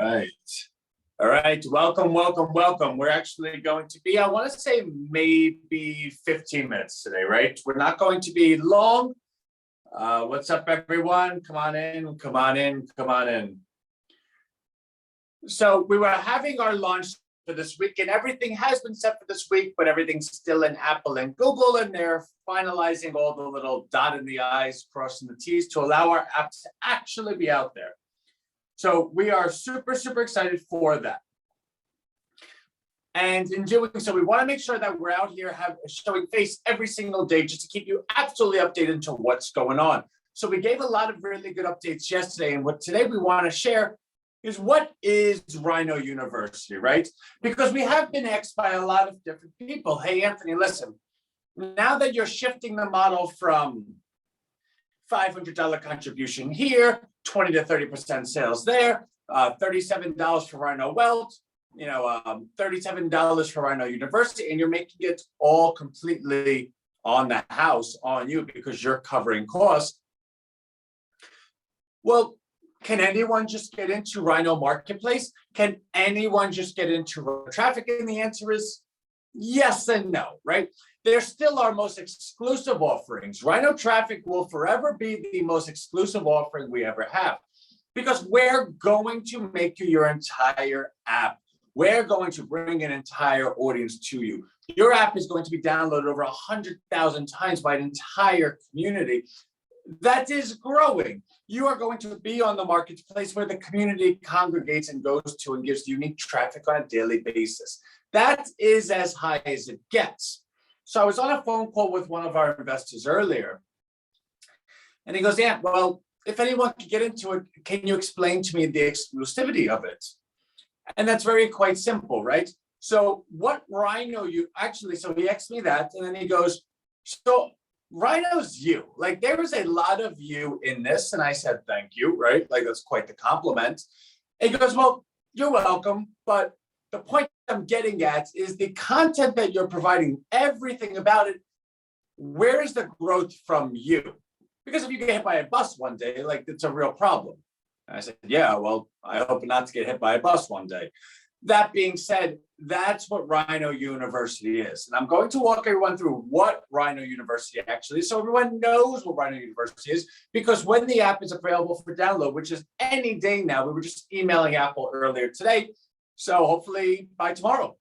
right. All right. Welcome, welcome, welcome. We're actually going to be, I want to say maybe 15 minutes today, right? We're not going to be long. What's up, everyone? Come on in, come on in, come on in. So we were having our launch for this week, and everything has been set for this week, but everything's still in Apple and Google, and they're finalizing all the little dotting the I's, crossing the T's to allow our apps to actually be out there. So we are super, super excited for that. And in doing so, we want to make sure that we're out here showing face every single day just to keep you absolutely updated to what's going on. So we gave a lot of really good updates yesterday. And what today we want to share is what is Rhino University, right? Because we have been asked by a lot of different people, hey, Anthony, listen, now that you're shifting the model from $500 contribution here, 20 to 30% sales there, $37 for Rhino Wealth, $37 for Rhino University, and you're making it all completely on the house, on you, because you're covering costs. Well, can anyone just get into Rhino Marketplace? Can anyone just get into Rhino Traffic? And the answer is yes and no, right? They're still our most exclusive offerings. Rhino Traffic will forever be the most exclusive offering we ever have, because we're going to make you your entire app. We're going to bring an entire audience to you. Your app is going to be downloaded over 100,000 times by an entire community that is growing. You are going to be on the marketplace where the community congregates and goes to and gives unique traffic on a daily basis. That is as high as it gets. So I was on a phone call with one of our investors earlier, and he goes, yeah, well, if anyone could get into it, can you explain to me the exclusivity of it? And that's quite simple, right? So what Rhino, so he asked me that, and then he goes, so Rhino's you, like there is a lot of you in this. And I said, thank you, right? Like that's quite the compliment. And he goes, well, you're welcome. But the point I'm getting at is the content that you're providing, everything about it, where is the growth from you? Because if you get hit by a bus one day, like it's a real problem. And I said, yeah, well, I hope not to get hit by a bus one day. That being said, that's what Rhino University is. And I'm going to walk everyone through what Rhino University actually is, so everyone knows what Rhino University is, because when the app is available for download, which is any day now, we were just emailing Apple earlier today. So hopefully by tomorrow,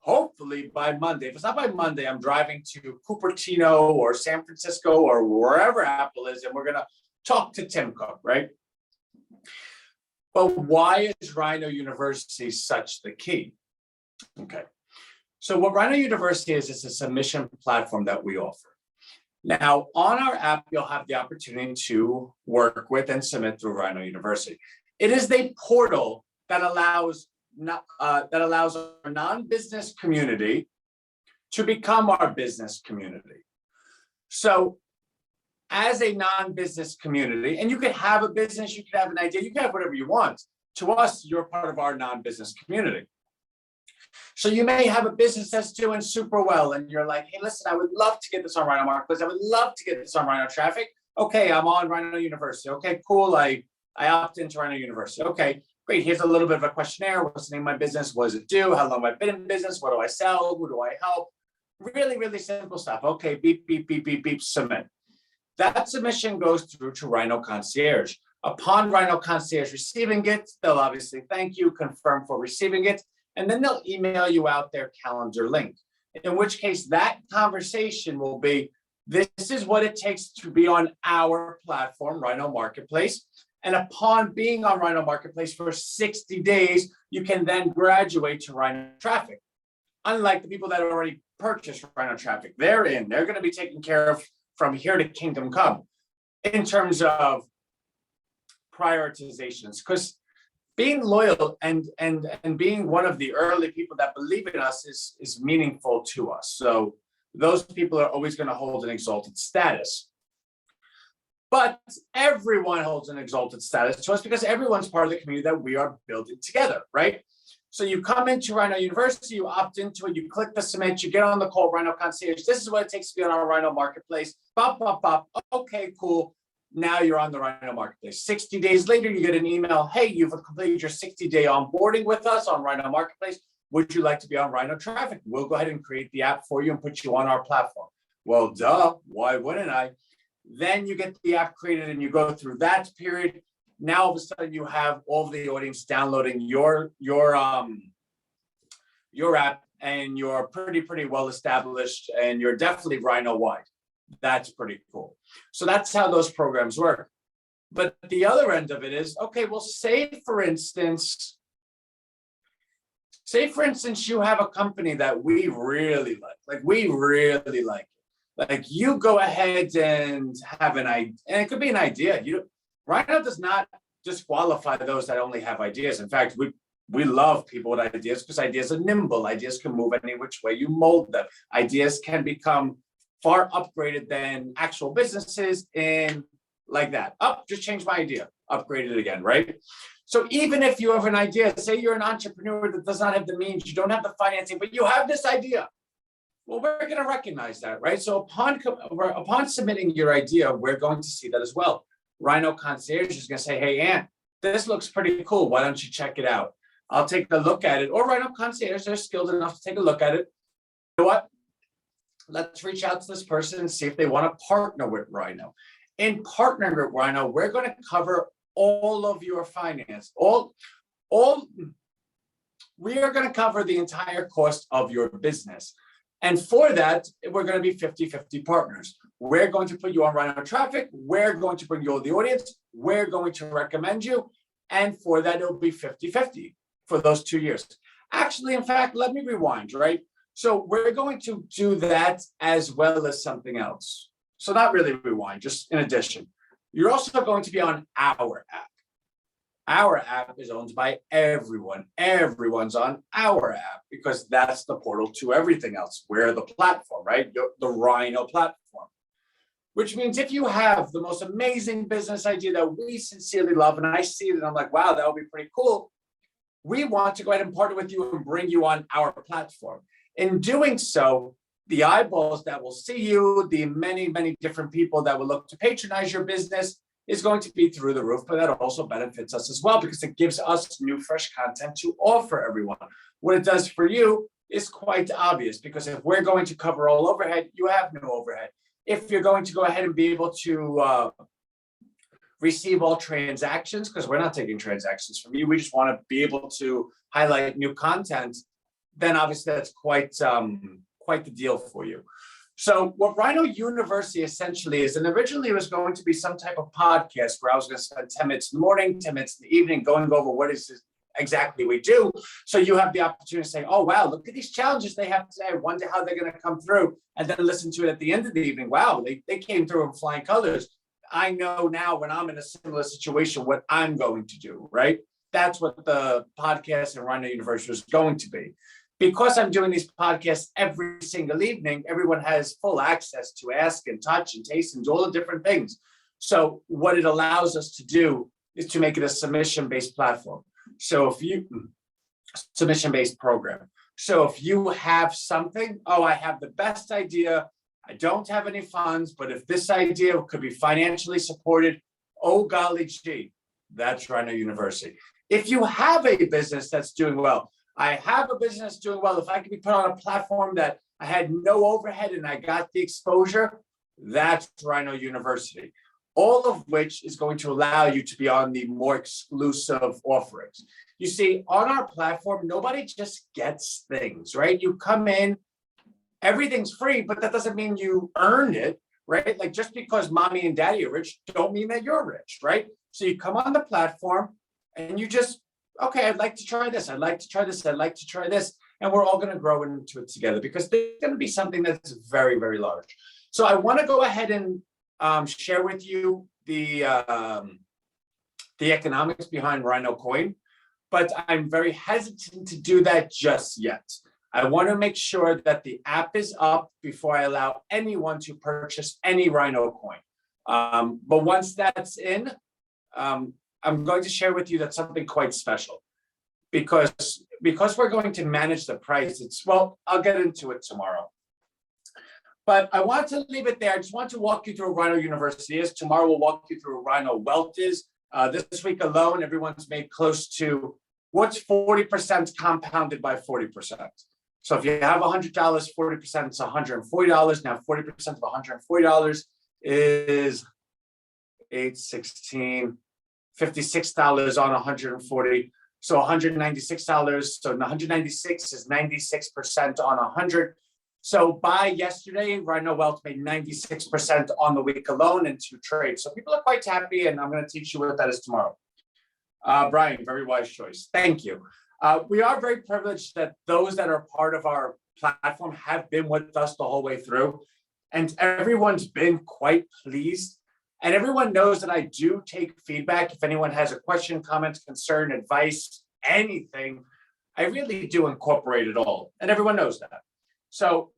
hopefully by Monday. If it's not by Monday, I'm driving to Cupertino or San Francisco or wherever Apple is, and we're going to talk to Tim Cook, right? But why is Rhino University such the key? Okay, so what Rhino University is a submission platform that we offer. Now, on our app, you'll have the opportunity to work with and submit through Rhino University. It is the portal that allows our non-business community to become our business community. So as a non-business community, and you could have a business, you could have an idea, you can have whatever you want. To us, you're part of our non-business community. So you may have a business that's doing super well, and you're like, hey, listen, I would love to get this on Rhino Marketplace. I would love to get this on Rhino Traffic. Okay, I'm on Rhino University. Okay, cool. I opt into Rhino University. Okay, great. Here's a little bit of a questionnaire. What's the name of my business? What does it do? How long have I been in business? What do I sell? Who do I help? Really, really simple stuff. Okay, beep, beep, beep, beep, beep, submit. That submission goes through to Rhino Concierge. Upon Rhino Concierge receiving it, they'll obviously thank you, confirm for receiving it, and then they'll email you out their calendar link. In which case, that conversation will be, this is what it takes to be on our platform, Rhino Marketplace. And upon being on Rhino Marketplace for 60 days, you can then graduate to Rhino Traffic. Unlike the people that already purchased Rhino Traffic, they're going to be taken care of from here to kingdom come in terms of prioritizations, because being loyal and being one of the early people that believe in us is meaningful to us. So those people are always going to hold an exalted status. But everyone holds an exalted status to us because everyone's part of the community that we are building together, right? So you come into Rhino University, you opt into it, you click the submit, you get on the call, Rhino Concierge. This is what it takes to be on our Rhino Marketplace. Bop, bop, bop. Okay, cool. Now you're on the Rhino Marketplace. 60 days later, you get an email, hey, you've completed your 60-day onboarding with us on Rhino Marketplace. Would you like to be on Rhino Traffic? We'll go ahead and create the app for you and put you on our platform. Well, duh, why wouldn't I? Then you get the app created and you go through that period. Now all of a sudden you have all of the audience downloading your app, and you're pretty well established, and you're definitely Rhino wide. That's pretty cool. So that's how those programs work. But the other end of it is, okay, well, say for instance, you have a company that we really like we really like. Like you go ahead and have an idea, and it could be an idea. Rhino does not disqualify those that only have ideas. In fact, we love people with ideas, because ideas are nimble. Ideas can move any which way you mold them. Ideas can become far upgraded than actual businesses in like that. Just change my idea, upgrade it again, right? So even if you have an idea, say you're an entrepreneur that does not have the means, you don't have the financing, but you have this idea. Well, we're going to recognize that, right? So upon submitting your idea, we're going to see that as well. Rhino Concierge is going to say, hey, Ann, this looks pretty cool. Why don't you check it out? I'll take a look at it. Or Rhino Concierge, they're skilled enough to take a look at it. You know what? Let's reach out to this person and see if they want to partner with Rhino. In partnering with Rhino, we're going to cover all of your finance. We are going to cover the entire cost of your business. And for that, we're going to be 50-50 partners. We're going to put you on Rhino Traffic. We're going to bring you all the audience. We're going to recommend you. And for that, it'll be 50-50 for those 2 years. Actually, in fact, let me rewind, right? So we're going to do that as well as something else. So not really rewind, just in addition. You're also going to be on our app. Our app is owned by everyone. Everyone's on our app, because that's the portal to everything else. We're the platform, right? The Rhino platform. Which means if you have the most amazing business idea that we sincerely love, and I see it and I'm like, wow, that would be pretty cool, we want to go ahead and partner with you and bring you on our platform. In doing so, the eyeballs that will see you, the many different people that will look to patronize your business, is going to be through the roof, but that also benefits us as well, because it gives us new, fresh content to offer everyone. What it does for you is quite obvious, because if we're going to cover all overhead, you have no overhead. If you're going to go ahead and be able to receive all transactions, because we're not taking transactions from you, we just want to be able to highlight new content, then obviously that's quite the deal for you. So what Rhino University essentially is, and originally it was going to be some type of podcast where I was going to spend 10 minutes in the morning, 10 minutes in the evening, going over what is it exactly we do. So you have the opportunity to say, oh, wow, look at these challenges they have today. I wonder how they're going to come through. And then listen to it at the end of the evening. Wow, they came through in flying colors. I know now when I'm in a similar situation what I'm going to do, right? That's what the podcast and Rhino University is going to be. Because I'm doing these podcasts every single evening, everyone has full access to ask and touch and taste and do all the different things. So what it allows us to do is to make it a submission-based platform. So submission-based program. So if you have something, oh, I have the best idea, I don't have any funds, but if this idea could be financially supported, oh, golly gee, that's Rhino University. If you have a business that's doing well, I have a business doing well, if I could be put on a platform that I had no overhead and I got the exposure, that's Rhino University. All of which is going to allow you to be on the more exclusive offerings. You see, on our platform, nobody just gets things, right? You come in, everything's free, but that doesn't mean you earned it, right? Like just because mommy and daddy are rich, don't mean that you're rich, right? So you come on the platform and you just, okay, I'd like to try this. I'd like to try this. I'd like to try this. And we're all going to grow into it together, because there's going to be something that's very, very large. So I want to go ahead and share with you the economics behind Rhino Coin, but I'm very hesitant to do that just yet. I want to make sure that the app is up before I allow anyone to purchase any Rhino Coin. But once that's in, I'm going to share with you that's something quite special, because we're going to manage the price. Well, I'll get into it tomorrow. But I want to leave it there. I just want to walk you through what Rhino University is. Tomorrow we'll walk you through what Rhino Wealth is. This week alone, everyone's made close to what's 40% compounded by 40%. So if you have $100, 40% is $140. Now 40% of $140 is 8, 16, $56 on 140. So $196. So 196 is 96% on 100. So by yesterday, Rhino Wealth made 96% on the week alone in 2 trades. So people are quite happy, and I'm going to teach you what that is tomorrow. Brian, very wise choice. Thank you. We are very privileged that those that are part of our platform have been with us the whole way through, and everyone's been quite pleased. And everyone knows that I do take feedback. If anyone has a question, comment, concern, advice, anything, I really do incorporate it all. And everyone knows that. So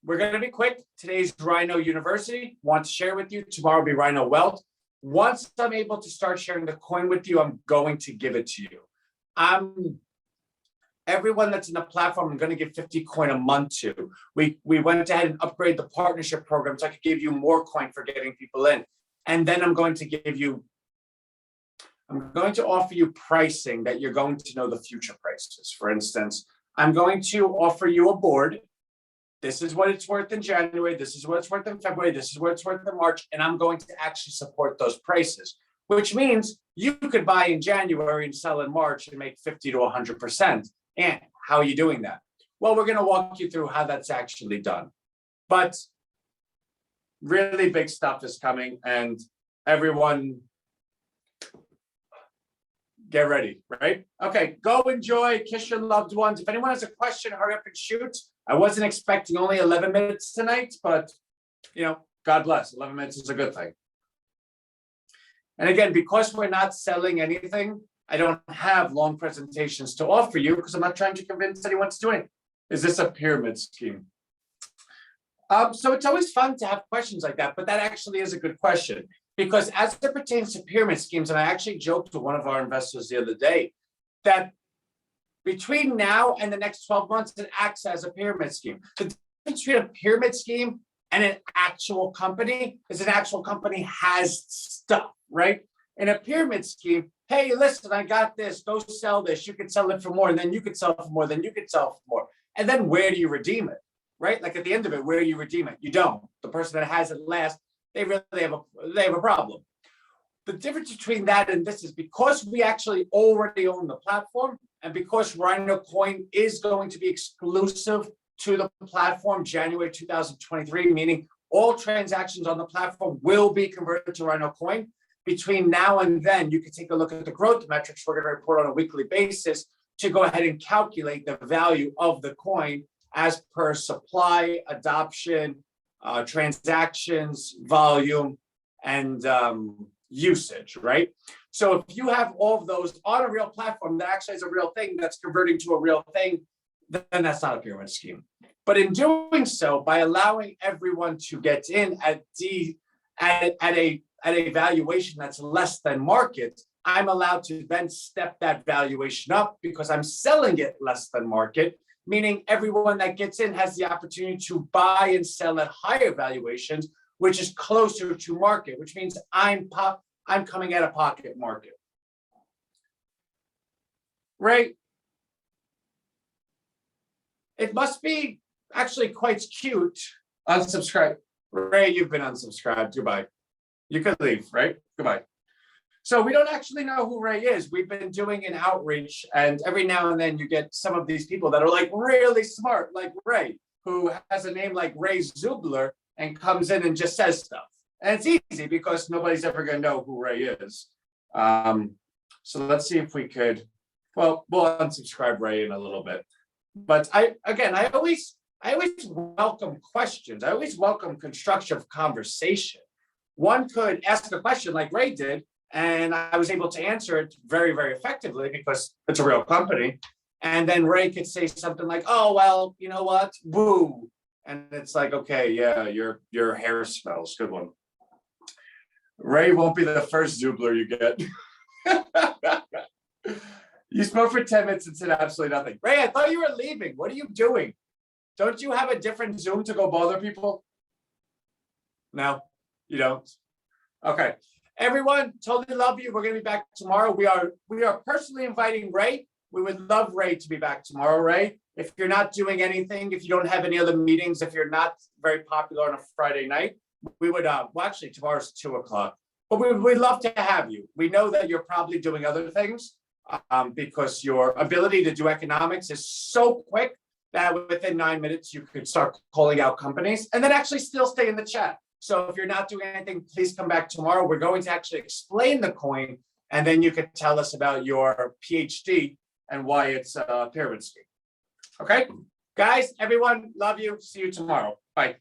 we're going to be quick. Today's Rhino University. Want to share with you. Tomorrow will be Rhino Wealth. Once I'm able to start sharing the coin with you, I'm going to give it to you. Everyone that's in the platform, I'm going to give 50 coin a month to. We went ahead and upgraded the partnership program so I could give you more coin for getting people in. And then I'm going to offer you pricing that you're going to know the future prices. For instance, I'm going to offer you a board. This is what it's worth in January. This is what it's worth in February. This is what it's worth in March. And I'm going to actually support those prices, which means you could buy in January and sell in March and make 50 to 100%. And how are you doing that? Well, we're going to walk you through how that's actually done. But really big stuff is coming, and everyone get ready, right? Okay, go enjoy, kiss your loved ones. If anyone has a question, hurry up and shoot. I wasn't expecting only 11 minutes tonight, but God bless. 11 minutes is a good thing. And again, because we're not selling anything, I don't have long presentations to offer you because I'm not trying to convince anyone to do it. Is this a pyramid scheme? So it's always fun to have questions like that, but that actually is a good question, because as it pertains to pyramid schemes, and I actually joked to one of our investors the other day that between now and the next 12 months, it acts as a pyramid scheme. The difference between a pyramid scheme and an actual company is an actual company has stuff, right? In a pyramid scheme, hey, listen, I got this, go sell this. You could sell it for more, and then you could sell it for more, then you could sell it for more. And then where do you redeem it, right? Like at the end of it, where do you redeem it? You don't. The person that has it last, they really have a problem. The difference between that and this is because we actually already own the platform, and because Rhino Coin is going to be exclusive to the platform January 2023, meaning all transactions on the platform will be converted to Rhino Coin. Between now and then, you can take a look at the growth metrics we're going to report on a weekly basis to go ahead and calculate the value of the coin as per supply, adoption, transactions, volume, and usage, right? So if you have all of those on a real platform that actually is a real thing that's converting to a real thing, then that's not a pyramid scheme. But in doing so, by allowing everyone to get in at a valuation that's less than market, I'm allowed to then step that valuation up because I'm selling it less than market, meaning everyone that gets in has the opportunity to buy and sell at higher valuations, which is closer to market, which means I'm coming at a pocket market. Right? It must be actually quite cute. Unsubscribe. Ray, you've been unsubscribed. Goodbye. You could leave, right? Goodbye. So we don't actually know who Ray is. We've been doing an outreach, and every now and then you get some of these people that are like really smart, like Ray, who has a name like Ray Zubler and comes in and just says stuff. And it's easy because nobody's ever going to know who Ray is. So let's see if we could, well, we'll unsubscribe Ray in a little bit. But I always welcome questions. I always welcome constructive conversation. One could ask a question like Ray did, and I was able to answer it very, very effectively because it's a real company. And then Ray could say something like, oh, well, you know what? Boo. And it's like, okay, yeah, your hair smells. Good one. Ray won't be the first Zubler you get. You spoke for 10 minutes and said absolutely nothing. Ray, I thought you were leaving. What are you doing? Don't you have a different Zoom to go bother people? No, you don't. Okay. Everyone, totally love you. We're going to be back tomorrow. We are personally inviting Ray. We would love Ray to be back tomorrow, Ray. If you're not doing anything, if you don't have any other meetings, if you're not very popular on a Friday night, we would, well, actually, tomorrow's 2:00. But we'd love to have you. We know that you're probably doing other things because your ability to do economics is so quick that within 9 minutes, you could start calling out companies and then actually still stay in the chat. So if you're not doing anything, please come back tomorrow. We're going to actually explain the coin, and then you could tell us about your PhD and why it's a pyramid scheme. Okay, guys, everyone, love you. See you tomorrow. Bye.